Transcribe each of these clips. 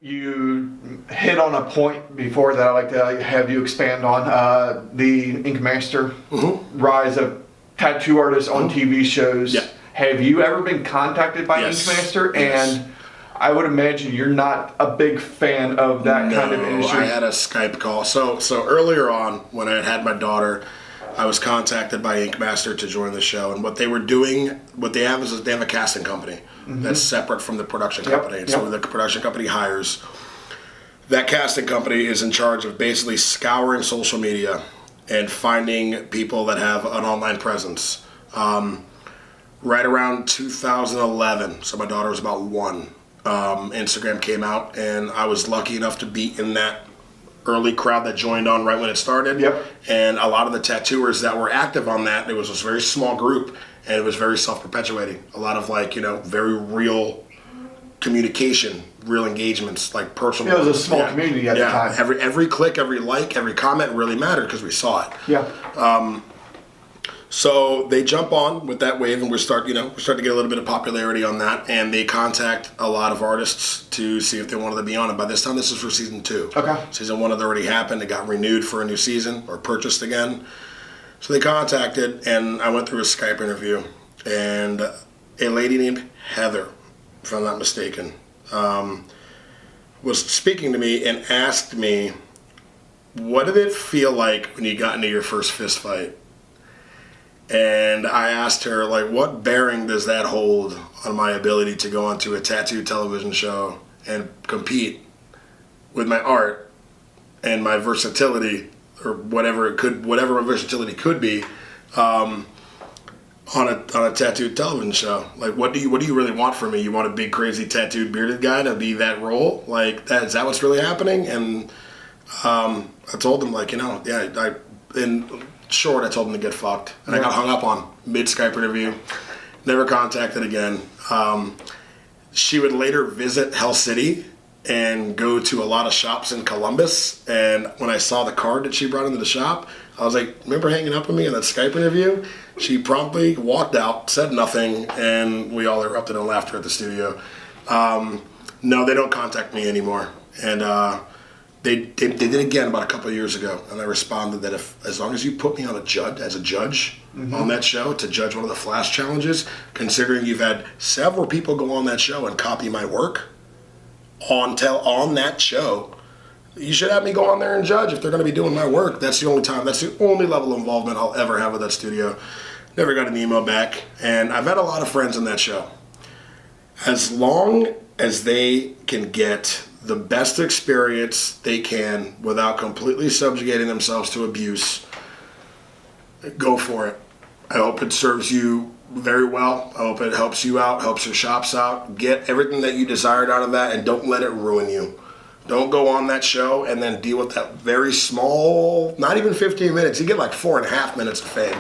You hit on a point before that I'd like to have you expand on, the Ink Master rise of tattoo artists on TV shows. Yeah. Have you ever been contacted by Ink Master? Yes. And I would imagine you're not a big fan of that kind of industry. I had a Skype call. So earlier on, when I had my daughter, I was contacted by Ink Master to join the show. And what they were doing, what they have is they have a casting company that's separate from the production company. And so the production company hires. That casting company is in charge of basically scouring social media and finding people that have an online presence. Right around 2011, so my daughter was about 1, Instagram came out, and I was lucky enough to be in that early crowd that joined on right when it started. Yep. And a lot of the tattooers that were active on that, it was a very small group, and it was very self-perpetuating. A lot of very real communication, real engagements, like personal. It was a small community at the time. Every click, every like, every comment really mattered because we saw it. Yeah. So they jump on with that wave, and we're starting to get a little bit of popularity on that, and they contact a lot of artists to see if they wanted to be on it. By this time, this is for season 2. Okay. Season 1 had already happened. It got renewed for a new season or purchased again. So they contacted, and I went through a Skype interview, and a lady named Heather, if I'm not mistaken, was speaking to me and asked me, what did it feel like when you got into your first fist fight? And I asked her, what bearing does that hold on my ability to go onto a tattoo television show and compete with my art and my versatility, or whatever my versatility could be, on a tattooed television show? What do you really want from me? You want a big, crazy, tattooed, bearded guy to be that role? Is that what's really happening? And I told them, in short, I told them to get fucked. And I got hung up on mid-Skype interview. Never contacted again. She would later visit Hell City and go to a lot of shops in Columbus. And when I saw the card that she brought into the shop, I was like, remember hanging up with me in that Skype interview? She promptly walked out, said nothing, and we all erupted in laughter at the studio. No, they don't contact me anymore. And they did it again about a couple of years ago, and I responded that as long as you put me on as a judge on that show to judge one of the Flash challenges, considering you've had several people go on that show and copy my work on that show, you should have me go on there and judge if they're going to be doing my work. That's the only level of involvement I'll ever have with that studio. Never got an email back, and I've had a lot of friends in that show. As long as they can get the best experience they can without completely subjugating themselves to abuse, go for it. I hope it serves you very well. I hope it helps you out, helps your shops out. Get everything that you desired out of that, and don't let it ruin you. Don't go on that show and then deal with that very small, not even 15 minutes. You get 4.5 minutes of fame.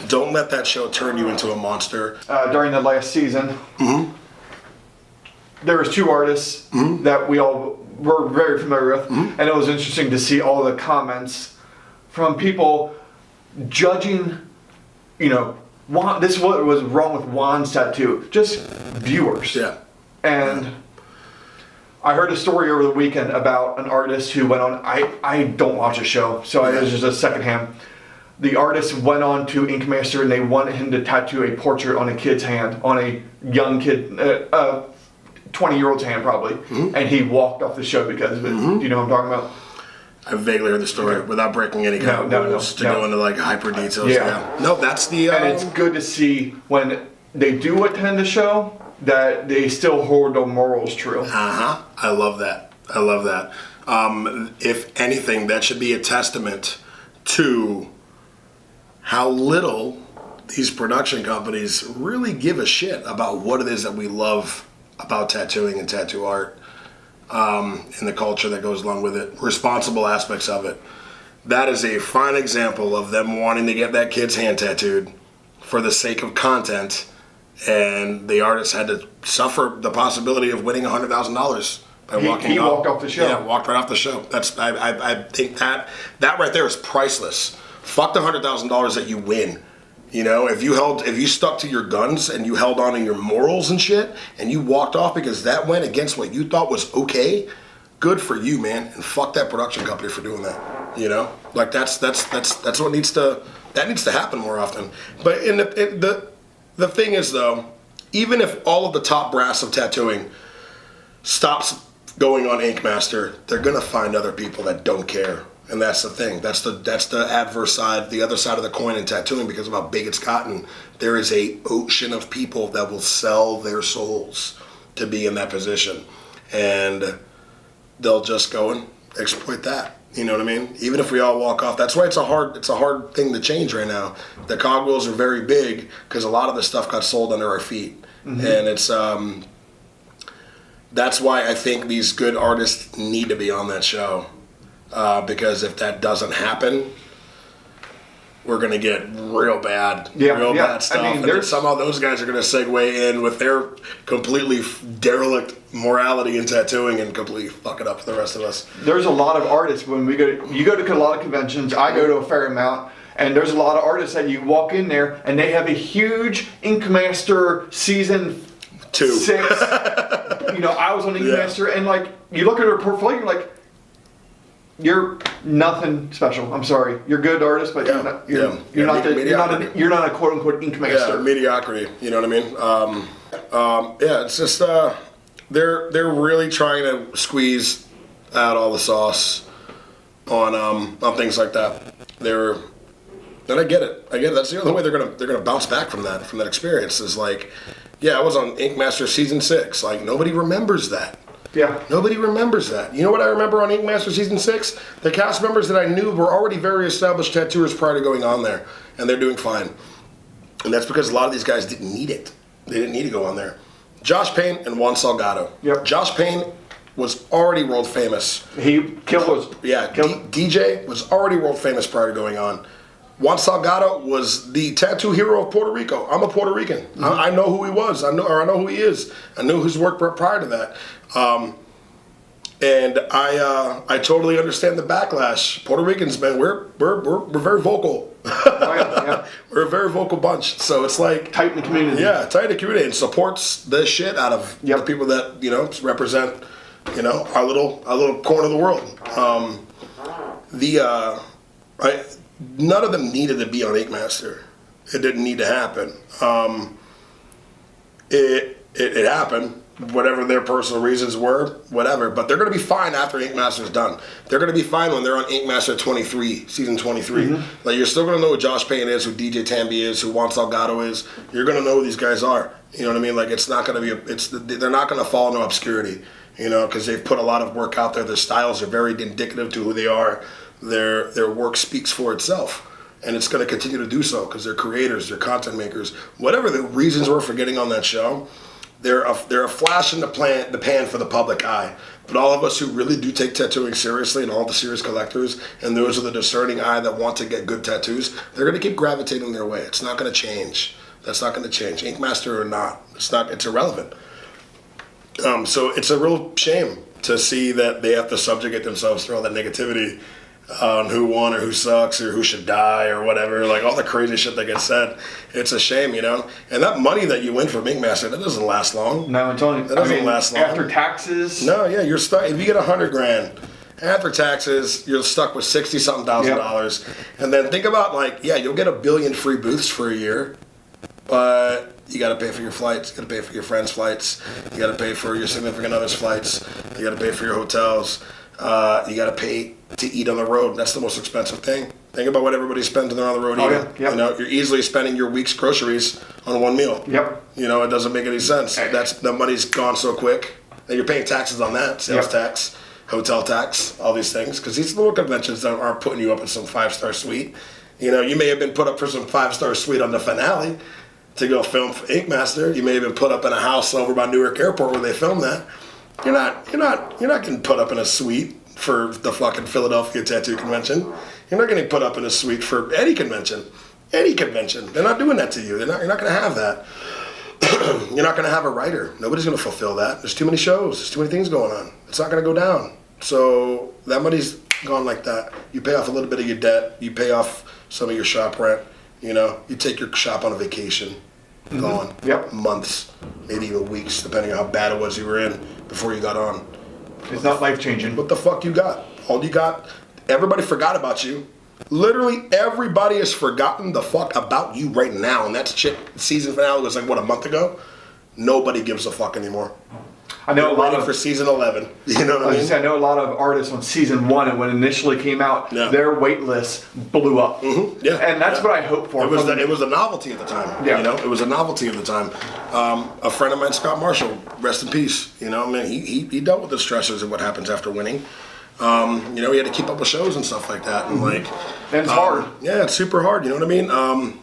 Don't let that show turn you into a monster. During the last season, there was 2 artists that we all were very familiar with, and it was interesting to see all the comments from people judging, this is what was wrong with Juan's tattoo. Just viewers. Yeah. And I heard a story over the weekend about an artist who went on, I don't watch a show, so it was just a secondhand. The artist went on to Ink Master, and they wanted him to tattoo a portrait on a kid's hand, on a young kid, 20-year-old's hand probably, and he walked off the show because of it. Do you know what I'm talking about? I've vaguely heard the story without breaking any kind of rules to go into hyper details. Yeah. No, that's the... And it's good to see when they do attend the show that they still hold their morals true. I love that. If anything, that should be a testament to how little these production companies really give a shit about what it is that we love about tattooing and tattoo art, and the culture that goes along with it, responsible aspects of it. That is a fine example of them wanting to get that kid's hand tattooed for the sake of content, and the artist had to suffer the possibility of winning $100,000 by walking. He walked off the show. Yeah, walked right off the show. I think that right there is priceless. Fuck the $100,000 that you win. You know, if you stuck to your guns and you held on to your morals and shit, and you walked off because that went against what you thought was okay, good for you, man. And fuck that production company for doing that. You know, like that's what needs to happen more often. But the thing is though, even if all of the top brass of tattooing stops going on Ink Master, they're gonna find other people that don't care. And that's the thing. That's the adverse side, the other side of the coin in tattooing, because of how big it's gotten. There is a ocean of people that will sell their souls to be in that position, and they'll just go and exploit that. You know what I mean? Even if we all walk off, that's why it's a hard thing to change right now. The cogwheels are very big because a lot of the stuff got sold under our feet, and it's that's why I think these good artists need to be on that show. Because if that doesn't happen, we're going to get real bad stuff. I mean, and somehow those guys are going to segue in with their completely derelict morality in tattooing and completely fuck it up for the rest of us. There's a lot of artists when you go to a lot of conventions. I go to a fair amount, and there's a lot of artists that you walk in there and they have a huge Ink Master season 6. You know, I was on Ink Master, and like you look at their portfolio, you're like, you're nothing special. I'm sorry. You're a good artist, but you're not a quote unquote Ink Master. Yeah, mediocrity. You know what I mean? It's just they're really trying to squeeze out all the sauce on things like that. And I get it. That's the only way they're gonna bounce back from that experience. Is like, I was on Ink Master season 6. Like, nobody remembers that. Yeah. Nobody remembers that. You know what I remember on Ink Master season 6? The cast members that I knew were already very established tattooers prior to going on there, and they're doing fine. And that's because a lot of these guys didn't need it. They didn't need to go on there. Josh Payne and Juan Salgado. Yep. Josh Payne was already world famous. He killed us. Yeah. DJ was already world famous prior to going on. Juan Salgado was the tattoo hero of Puerto Rico. I'm a Puerto Rican. Mm-hmm. I know who he was. I know who he is. I knew his work prior to that. And I totally understand the backlash. Puerto Ricans, man, we're very vocal. We're a very vocal bunch. So it's like tight in the community. Yeah, tight in the community, and supports the shit out of the people that represent our little corner of the world. None of them needed to be on Ink Master. It didn't need to happen. It happened. Whatever their personal reasons were, whatever. But they're going to be fine after Ink Master's done. They're going to be fine when they're on Ink Master 23, season 23. Mm-hmm. Like, you're still going to know who Josh Payne is, who DJ Tambi is, who Juan Salgado is. You're going to know who these guys are. You know what I mean? Like, it's not going to be they're not going to fall into obscurity, because they've put a lot of work out there. Their styles are very indicative to who they are. Their work speaks for itself, and it's going to continue to do so because they're creators, they're content makers. Whatever the reasons were for getting on that show, they're a flash in the pan for the public eye. But all of us who really do take tattooing seriously, and all the serious collectors, and those are the discerning eye that want to get good tattoos, they're going to keep gravitating their way. It's not going to change. That's not going to change. Ink Master or not, it's irrelevant. So it's a real shame to see that they have to subjugate themselves through all that negativity on who won or who sucks or who should die or whatever, like all the crazy shit that gets said. It's a shame, And that money that you win from Ink Master, that doesn't last long. No, I'm telling you. That doesn't last long. After taxes. No, yeah, you're stuck. If you get $100,000 after taxes, you're stuck with $60-something thousand. And then think about you'll get 1 billion free booths for a year, but you got to pay for your flights. You got to pay for your friends' flights. You got to pay for your significant other's flights. You got to pay for your hotels. You got to pay to eat on the road. That's the most expensive thing. Think about what everybody spends when they're on the road eating. You're easily spending your week's groceries on one meal. Yep. It doesn't make any sense. The money's gone so quick. And you're paying taxes on that, sales tax, hotel tax, all these things. Because these little conventions aren't putting you up in some 5-star suite. You may have been put up for some 5-star suite on the finale to go film for Ink Master. You may have been put up in a house over by Newark Airport where they filmed that. You're not getting put up in a suite for the fucking Philadelphia Tattoo Convention. You're not getting put up in a suite for any convention. Any convention. They're not doing that to you. You're not going to have that. You're not going to have a writer. Nobody's going to fulfill that. There's too many shows. There's too many things going on. It's not going to go down. So that money's gone like that. You pay off a little bit of your debt. You pay off some of your shop rent. You know, you take your shop on a vacation, gone. Yep. Months, maybe even weeks, depending on how bad it was you were in before you got on. It's not life-changing. What the fuck you got? All you got, everybody forgot about you. Literally everybody has forgotten the fuck about you right now. And that shit, season finale was like, what, a month ago? Nobody gives a fuck anymore. I know a lot of for season 11. You know what I mean? I know a lot of artists on season 1, and when it initially came out, their wait list blew up. Mm-hmm. Yeah, and that's what I hope for. It was a novelty at the time. Yeah. You know, it was a novelty at the time. A friend of mine, Scott Marshall, rest in peace. You know, man, he dealt with the stressors of what happens after winning. You know, he had to keep up with shows and stuff like that, and like, and it's hard. Yeah, it's super hard. You know what I mean?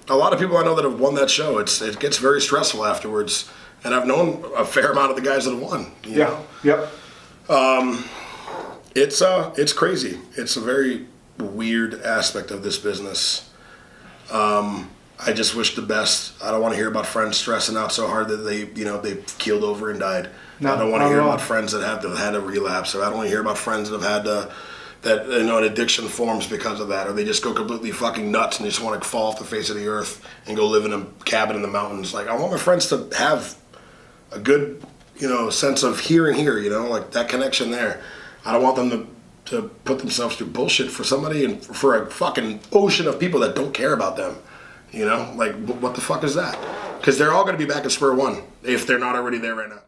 A lot of people I know that have won that show, it gets very stressful afterwards. And I've known a fair amount of the guys that have won. You know? Yep. It's crazy. It's a very weird aspect of this business. I just wish the best. I don't want to hear about friends stressing out so hard that they keeled over and died. No, I don't want to hear about friends that have had a relapse, or I don't want to hear about friends that have had that an addiction forms because of that, or they just go completely fucking nuts and they just want to fall off the face of the earth and go live in a cabin in the mountains. Like, I want my friends to have a good, sense of here and here, like that connection there. I don't want them to put themselves through bullshit for somebody and for a fucking ocean of people that don't care about them. Like, what the fuck is that? Because they're all going to be back at square one if they're not already there right now.